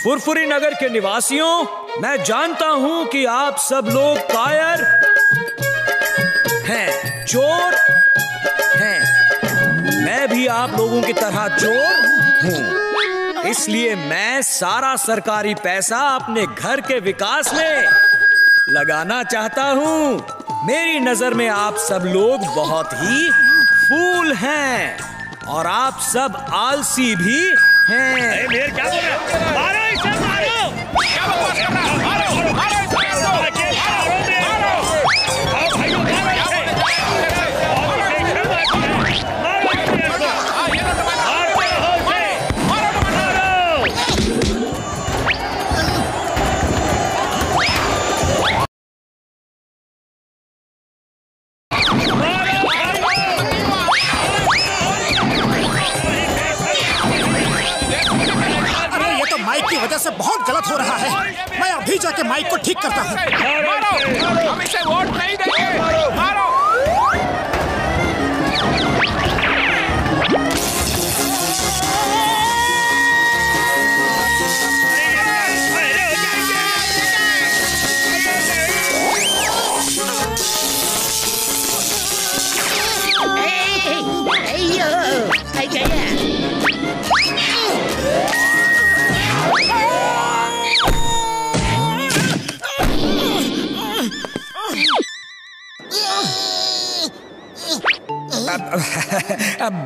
फुरफुरी नगर के निवासियों, मैं जानता हूं कि आप सब लोग कायर हैं, चोर हैं। मैं भी आप लोगों की तरह चोर हूं, इसलिए मैं सारा सरकारी पैसा अपने घर के विकास में लगाना चाहता हूं। मेरी नजर में आप सब लोग बहुत ही फूल हैं और आप सब आलसी भी हैं। क्या बोल रहे हो? मारो इसे, मारो! क्या बकवास कर रहा है? मारो, मारो इसे! से बहुत गलत हो रहा है। मैं अभी जाके माइक को ठीक करता हूँ। मारो! हम इसे वोट नहीं देंगे। मारो!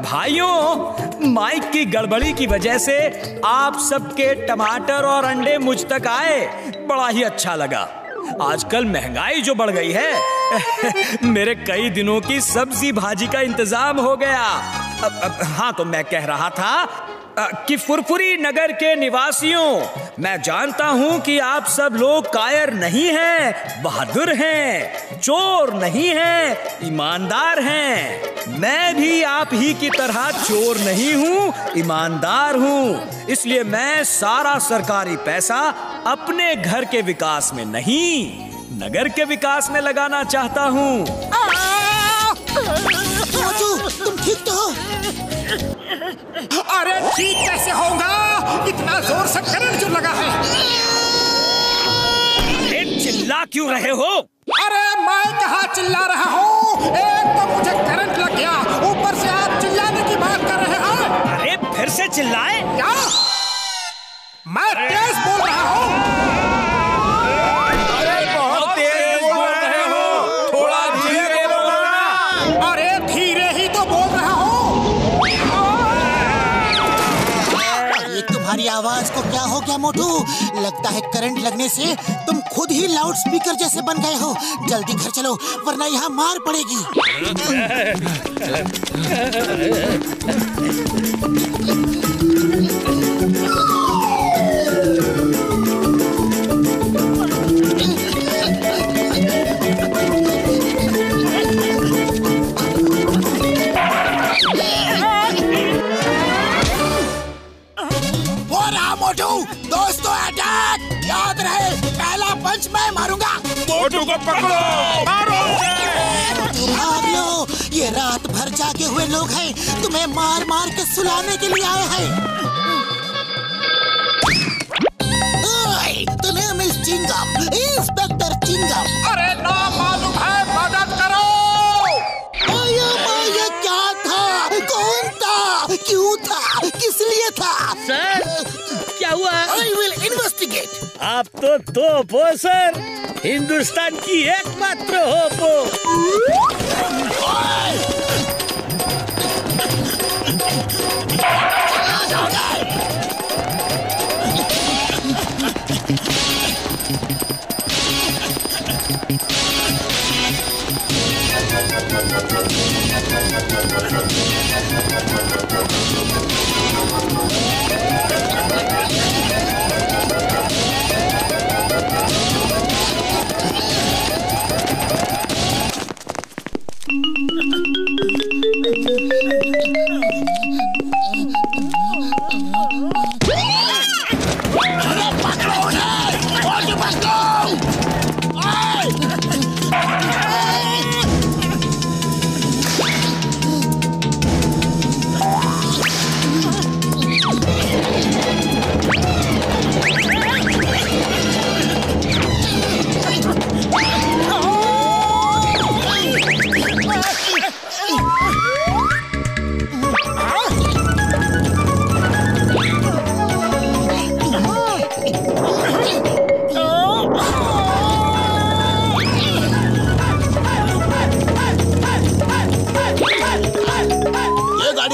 भाइयों, माइक की गड़बड़ी की वजह से आप सबके टमाटर और अंडे मुझ तक आए, बड़ा ही अच्छा लगा। आजकल महंगाई जो बढ़ गई है, मेरे कई दिनों की सब्जी भाजी का इंतजाम हो गया। हाँ, तो मैं कह रहा था कि फुरफुरी नगर के निवासियों, मैं जानता हूं कि आप सब लोग कायर नहीं हैं, बहादुर हैं, चोर नहीं हैं, ईमानदार हैं। मैं भी आप ही की तरह चोर नहीं हूं, ईमानदार हूं। इसलिए मैं सारा सरकारी पैसा अपने घर के विकास में नहीं, नगर के विकास में लगाना चाहता हूं। तुम ठीक तो हो? अरे ठीक कैसे होगा? इतना जोर से करंट जो लगा है। चिल्ला क्यों रहे हो? अरे मैं कहाँ चिल्ला रहा हूँ? एक तो मुझे करंट लग गया, ऊपर से आप चिल्लाने की बात कर रहे हैं। अरे फिर से चिल्लाए? क्या? मैं तेज बोल रहा हूँ। अरे बहुत तेज बोल रहे हो, थोड़ा धीरे बोलना। अरे धीरे ही तो बोल रहा हूँ। तुम्हारी आवाज को क्या हो गया मोटू? लगता है करंट लगने से तुम खुद ही लाउड स्पीकर जैसे बन गए हो। जल्दी घर चलो वरना यहाँ मार पड़ेगी। दोस्तों अटैक! याद रहे, पहला पंच मैं मारूंगा। मोटू को पकड़ो, मारो उसे। भाग लो, ये रात भर जागे हुए लोग हैं, तुम्हें मार मार के सुलाने के लिए आए हैं। तुम्हें मिस चिंगम, इंस्पेक्टर चिंगम। अरे ना मालूम है, मदद करो। ये क्या था? कौन था? क्यों था? किस लिए था? सर, क्या हुआ? I will investigate. आप तो तोप हो सर, हिंदुस्तान की एकमात्र होप हो।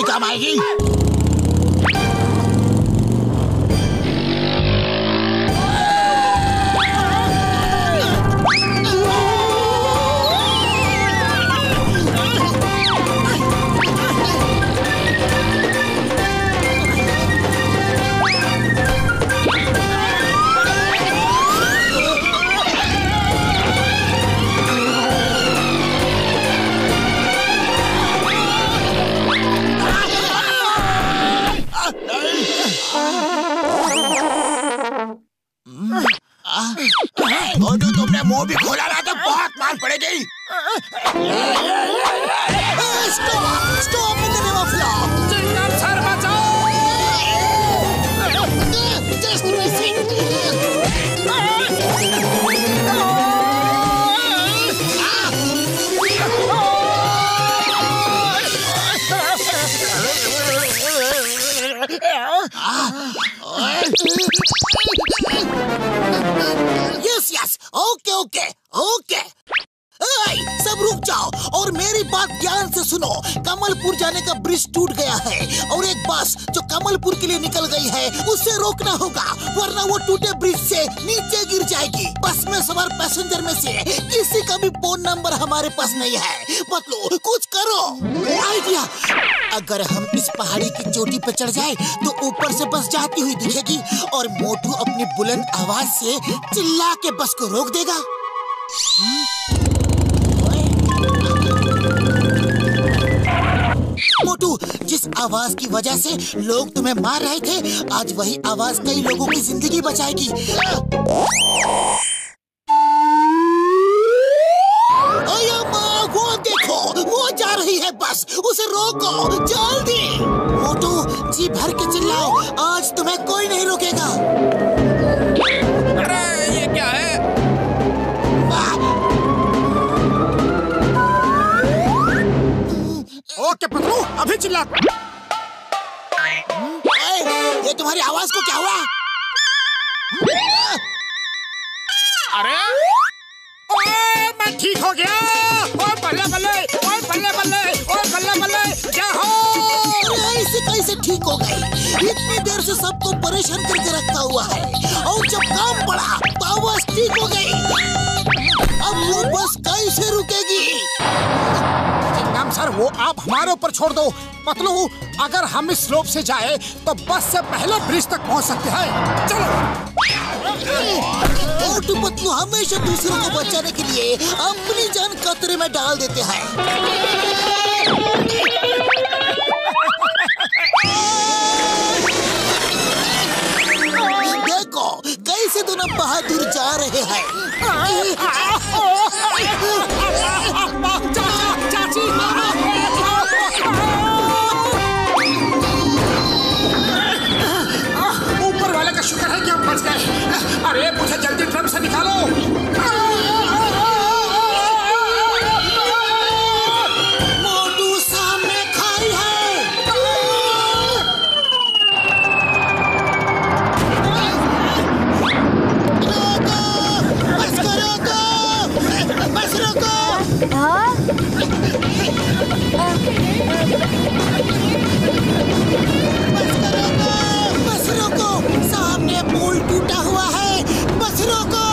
काम आएगी। मोटू तुमने मुंह भी खोला ना तो बहुत मार पड़ेगी। Stop in the river flow. चिंगम सर बचाओ। Just missing. Yes okay okay okay. सब रुक जाओ और मेरी बात ध्यान से सुनो। कमलपुर जाने का ब्रिज टूट गया है और एक बस जो कमलपुर के लिए निकल गई है उसे रोकना होगा, वरना वो टूटे ब्रिज से नीचे गिर जाएगी। बस में सवार पैसेंजर में से किसी का भी फोन नंबर हमारे पास नहीं है। पतलू कुछ करो। आइडिया, अगर हम इस पहाड़ी की चोटी पर चढ़ जाए तो ऊपर से बस जाती हुई दिखेगी और मोटू अपनी बुलंद आवाज से चिल्ला के बस को रोक देगा। मोटू, जिस आवाज की वजह से लोग तुम्हें मार रहे थे, आज वही आवाज कई लोगों की जिंदगी बचाएगी। वो देखो, वो जा रही है बस, उसे रोको जल्दी। मोटू जी भर के चिल्लाओ, आज तुम्हें कोई नहीं रोकेगा। अरे ये क्या है? ओके पतलू, अभी चिल्ला। ये तुम्हारी आवाज को क्या हुआ? अरे मैं ठीक हो गया। ओए बल्ले बल्ले, ओए बल्ले बल्ले, ओए बल्ले बल्ले, क्या हो? ऐसे कैसे ठीक हो गई? इतनी देर से सबको परेशान करके रखा हुआ है और जब काम पड़ा तो आवाज ठीक हो गई। अब वो बस कैसे रुकेगी? चिंगम सर, वो आप हमारे ऊपर छोड़ दो। पतलू, अगर हम इस स्लोप से जाए तो बस से पहले ब्रिज तक पहुंच सकते हैं। चलो। मोटू पतलू हमेशा दूसरों को बचाने के लिए अपनी जान खतरे में डाल देते हैं। देखो कैसे दोनों बहादुर जा रहे हैं। चाची, ऊपर वाले का शुक्र है कि हम बच गए। अरे मुझे जल्दी ड्रम से निकालो। मोटू सामने खाई है। रोको, बस को रोको, बस रोको। बस रोको, सामने पुल टूटा हुआ है, बस रोको।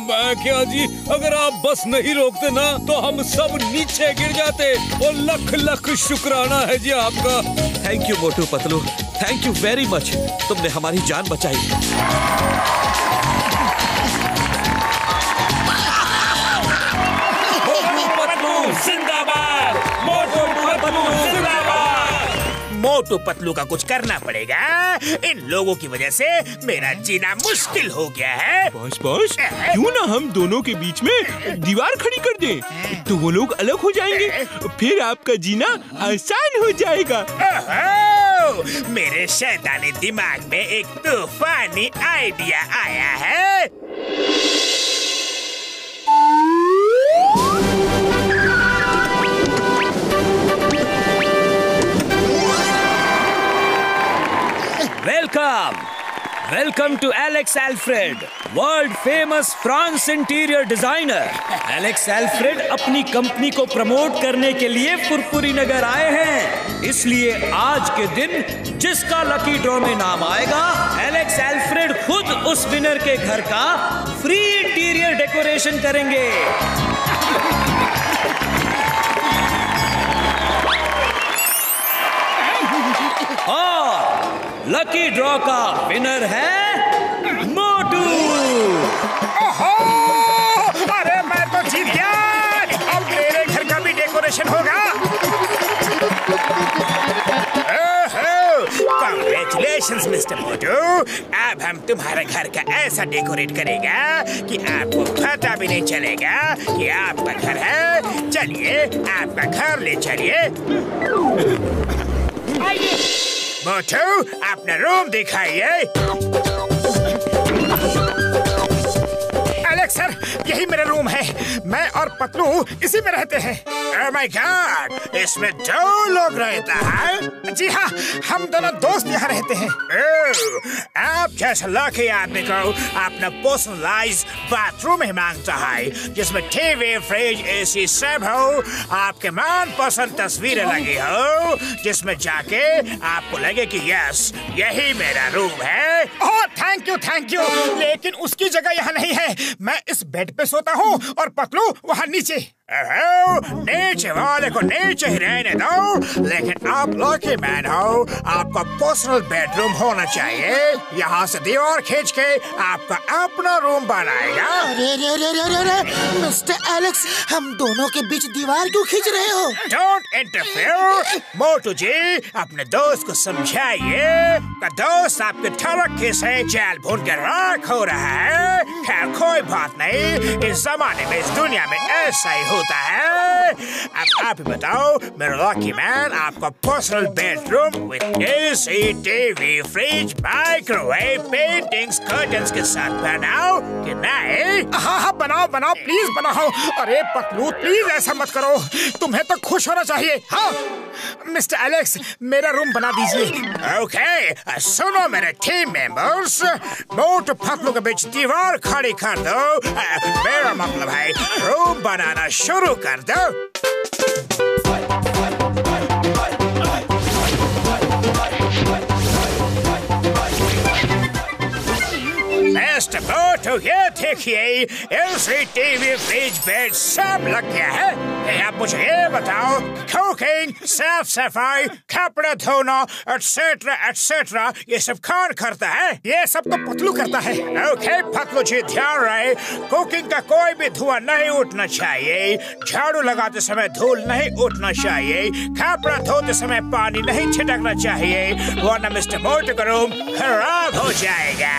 मैं क्या जी, अगर आप बस नहीं रोकते ना तो हम सब नीचे गिर जाते। और लख लख शुक्राना है जी आपका। Thank you Motu Patlu, thank you very much. तुमने हमारी जान बचाई। मोटू पतलू जिंदाबाद, मोटू पतलू जिंदाबाद। मोटू पतलू का कुछ करना पड़ेगा। इन लोगों की वजह से मेरा जीना मुश्किल हो गया है। बॉस बॉस, क्यों ना हम दोनों के बीच में दीवार खड़ी कर दें, तो वो लोग अलग हो जाएंगे, फिर आपका जीना आसान हो जाएगा। मेरे शैतानी दिमाग में एक तूफानी आइडिया आया है। Welcome to Alex Alfred, world famous France interior designer. Alex Alfred अपनी कंपनी को प्रमोट करने के लिए फुरफुरी नगर आए हैं। इसलिए आज के दिन जिसका लकी ड्रॉ में नाम आएगा, एलेक्स एल्फ्रेड खुद उस विनर के घर का फ्री इंटीरियर डेकोरेशन करेंगे। और लकी ड्रॉ का विनर है मोटू। ओहो! अरे मैं तो जीत गया। अब मेरे घर का भी डेकोरेशन होगा। Congratulations, मिस्टर मोटू। अब हम तुम्हारे घर का ऐसा डेकोरेट करेगा कि आपको पता भी नहीं चलेगा कि आपका घर है। चलिए आपका घर ले चलिए। मोटू, अपना रूम दिखाइए। एलेक्स सर, यही मेरा रूम है। मैं और पतलू इसी में रहते हैं। Oh my God, इसमें 2 लोग रहता है। जी हाँ, हम दोनों दोस्त यहाँ रहते हैं। आप जैसा लकी आदमी को अपना पर्सनलाइज बाथरूम ही मांगता है, जिसमें टीवी, फ्रिज, एसी सब हो, आपके मनपसंद तस्वीरें लगी हो, जिसमें जाके आपको लगे कि यस, यही मेरा रूम है। ओह, थैंक यू। लेकिन उसकी जगह यहाँ नहीं है। मैं इस बेड पे सोता हूँ और पतलू वहाँ नीचे। नीचे वाले को नीचे ही रहने दो, लेकिन आप लकी मैन हो, आपका पर्सनल बेडरूम होना चाहिए। यहाँ से दीवार खींच के आपका अपना रूम बनाएगा। अरे मिस्टर एलेक्स, हम दोनों के बीच दीवार क्यों खींच रहे हो? Don't interfere. मोटू जी, अपने दोस्त को समझाइए कि दोस्त आपके तरक्की से जाल भून के राख हो रहा है। खैर कोई बात नहीं, इस जमाने में, इस दुनिया में ऐसा ही होता है। अब आप ही बताओ मेरा लकी मैन, आपका personal bedroom with AC, TV, fridge, microwave, paintings, curtains के साथ बनाओ कि नहीं? हाँ, बनाओ प्लीज बनाओ। अरे पतलू, प्लीज ऐसा मत करो, तुम्हें तो खुश होना चाहिए। हाँ मिस्टर एलेक्स, मेरा रूम बना दीजिए। ओके, सुनो मेरे टीम मेंबर्स, मोटू पतलू के बीच दीवार खड़ी कर दो। मेरा मतलब है रूम बनाना शुरू कर दो। मिस्टर मोटू, ये देखिए, एलसी, टीवी, फ्रिज, बेड सब लग गया है। आप मुझे ये बताओ, कुकिंग, साफ सफाई, कपड़े धोना, एटसेट्रा एटसेट्रा, ये सब कौन करता है? ये सब तो पतलू करता है। ओके पतलू जी, ध्यान रहे, कुकिंग का कोई भी धुआं नहीं उठना चाहिए, झाड़ू लगाते समय धूल नहीं उठना चाहिए, कपड़ा धोते समय पानी नहीं छिटकना चाहिए, वरना मिस्टर मोटू का रूम खराब हो जाएगा।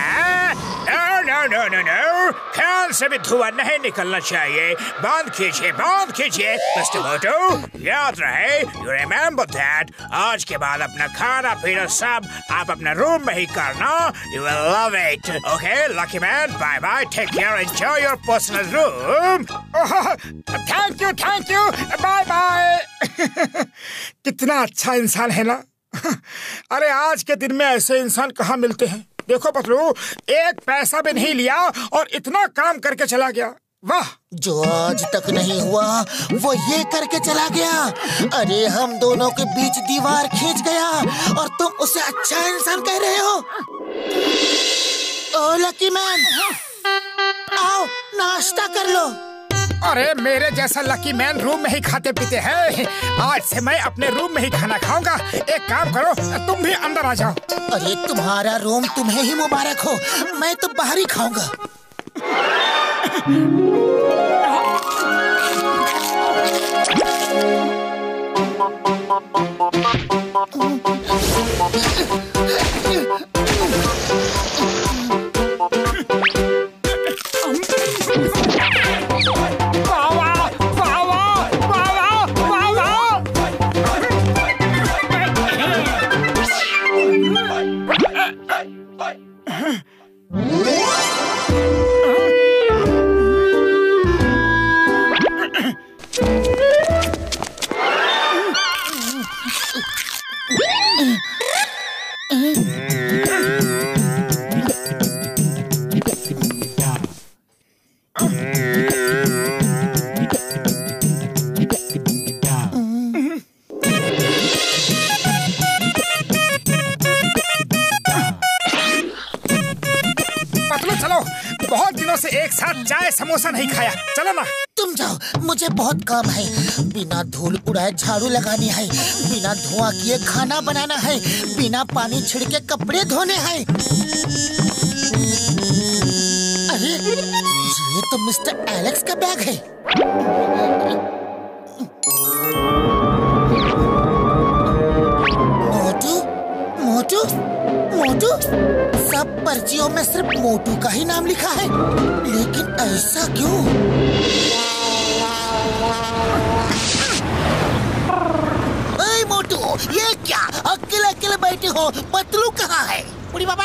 नो, फैन से भी धुआं नहीं निकलना चाहिए। बंद कीजिए मिस्टर मोटू। याद रहे, यू रिमेम्बर दैट। आज के बाद अपना खाना पीना सब आप अपने रूम में ही करना। You will love it. Okay lucky man, bye bye, take care, enjoy your personal room. Thank you, bye bye. कितना अच्छा इंसान है ना। अरे आज के दिन में ऐसे इंसान कहाँ मिलते हैं। देखो पतलू, एक पैसा भी नहीं लिया और इतना काम करके चला गया। वाह, जो आज तक नहीं हुआ वो ये करके चला गया। अरे हम दोनों के बीच दीवार खींच गया और तुम उसे अच्छा इंसान कह रहे हो? ओ लकी मैन, आओ नाश्ता कर लो। अरे मेरे जैसा लकी मैन रूम में ही खाते पीते हैं। आज से मैं अपने रूम में ही खाना खाऊंगा। एक काम करो, तुम भी अंदर आ जाओ। अरे तुम्हारा रूम तुम्हें ही मुबारक हो, मैं तो बाहर ही खाऊंगा। बहुत दिनों से एक साथ चाय समोसा नहीं खाया। चलो ना। तुम जाओ, मुझे बहुत काम है। बिना धूल उड़ाए झाड़ू लगानी है, बिना धुआं किए खाना बनाना है, बिना पानी छिड़के कपड़े धोने हैं। अरे ये तो मिस्टर एलेक्स का बैग है। मोटू मोटू मोटू, सब पर्चियों में सिर्फ मोटू का ही नाम लिखा है, लेकिन ऐसा क्यों? ए मोटू, ये क्या अकेले अकेले बैठे हो? पतलू कहाँ है? बुढ़ी बाबा,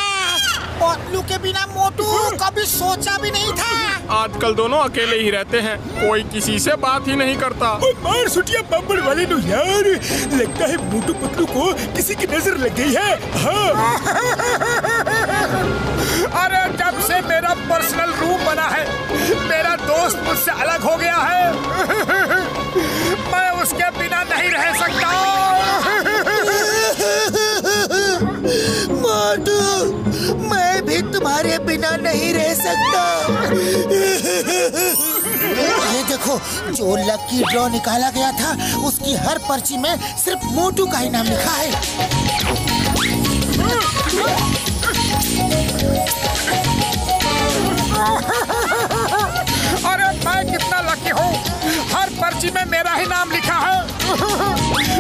पतलू के बिना मोटू कभी सोचा भी नहीं था। आजकल दोनों अकेले ही रहते हैं, कोई किसी से बात ही नहीं करता। मार सुटिया बम्बड़ वाले नो यार, लगता है मोटू पतलू को किसी की नजर लग गई है। हाँ। अरे जब से मेरा पर्सनल रूम बना है, मेरा दोस्त मुझसे अलग हो गया है। मैं उसके बिना नहीं रह सकता। मोटू, मैं भी तुम्हारे बिना नहीं रह सकता। ये देखो, जो लकी ड्रॉ निकाला गया था, उसकी हर पर्ची में सिर्फ मोटू का ही नाम लिखा है। अरे मैं कितना लकी हूँ, हर पर्ची में मेरा ही नाम लिखा है।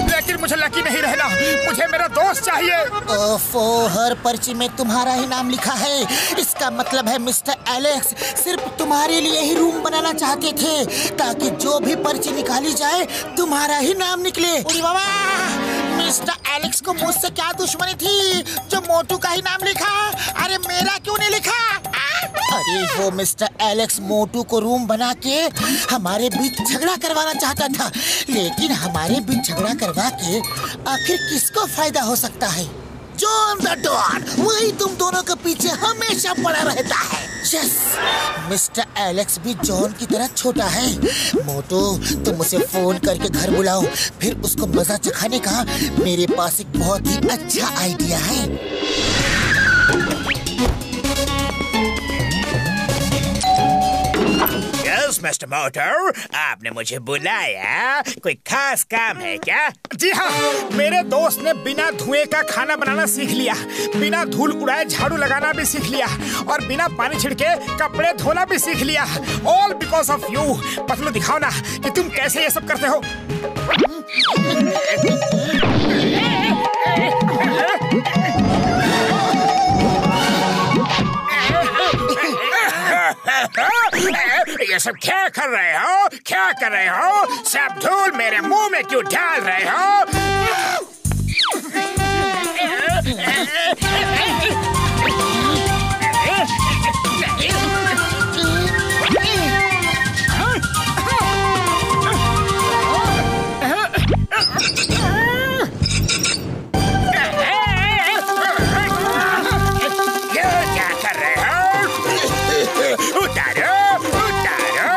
लेकिन मुझे लकी नहीं रहना, मुझे मेरा दोस्त चाहिए। ओफो, हर पर्ची में तुम्हारा ही नाम लिखा है। इसका मतलब है मिस्टर एलेक्स सिर्फ तुम्हारे लिए ही रूम बनाना चाहते थे, ताकि जो भी पर्ची निकाली जाए तुम्हारा ही नाम निकले। बाबा, मिस्टर एलेक्स को मुझसे क्या दुश्मनी थी जो मोटू का ही नाम लिखा? अरे मेरा क्यों नहीं लिखा? अरे वो मिस्टर एलेक्स मोटू को रूम बना के हमारे बीच झगड़ा करवाना चाहता था, लेकिन हमारे बीच झगड़ा करवा के आखिर किसको फायदा हो सकता है? जॉन द डॉन, वही तुम दोनों के पीछे हमेशा पड़ा रहता है। यस, मिस्टर एलेक्स भी जॉन की तरह छोटा है। मोटू, तुम उसे फोन करके घर बुलाओ, फिर उसको मजा चखाने का मेरे पास एक बहुत ही अच्छा आइडिया है। यस मिस्टर मोटू, आपने मुझे बुलाया, कोई खास काम है क्या? जी हाँ, मेरे दोस्त ने बिना धुएं का खाना बनाना सीख लिया, बिना धूल उड़ाए झाड़ू लगाना भी सीख लिया, और बिना पानी छिड़के कपड़े धोना भी सीख लिया। All because of you. Patlu, दिखाओ ना कि तुम कैसे ये सब करते हो। ये सब क्या कर रहे हो? क्या कर रहे हो? सब धूल मेरे मुंह में क्यों डाल रहे हो? क्या कर रहे हो? उतारो, उतारो।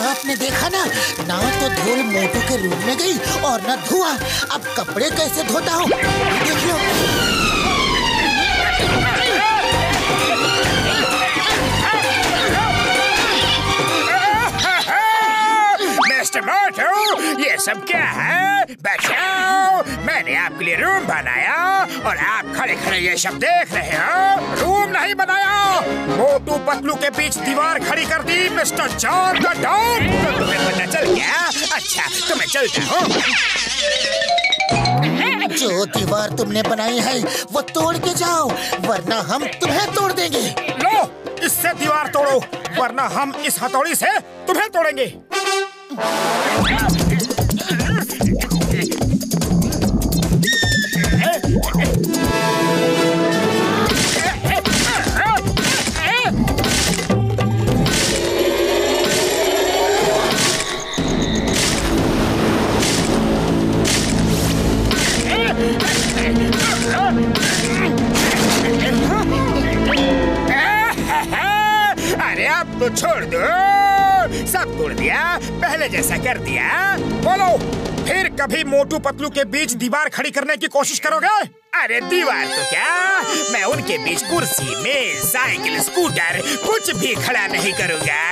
आपने देखा ना, ना तो धूल मोटू के रूम में गई और ना धुआं। अब कपड़े कैसे धोता हूँ, देख लो। मिस्टर मोटू, ये सब क्या है? बचाओ, मैंने आपके लिए रूम बनाया और आप खड़े खड़े ये सब देख रहे हो। रूम नहीं बनाया, मोटू पतलू के बीच दीवार खड़ी कर दी मिस्टर जॉन द डॉन। तो तुम्हें पता चल गया? अच्छा, तो मैं चलता हूँ। जो दीवार तुमने बनाई है वो तोड़ के जाओ, वरना हम तुम्हें तोड़ देंगे। लो, इससे दीवार तोड़ो, वरना हम इस हथौड़ी से तुम्हें तोड़ेंगे। अरे अब तो छोड़ दो, सब तोड़ दिया, पहले जैसा कर दिया। बोलो, फिर कभी मोटू पतलू के बीच दीवार खड़ी करने की कोशिश करोगे? अरे दीवार तो क्या, मैं उनके बीच कुर्सी, मेज, साइकिल, स्कूटर कुछ भी खड़ा नहीं करूँगा।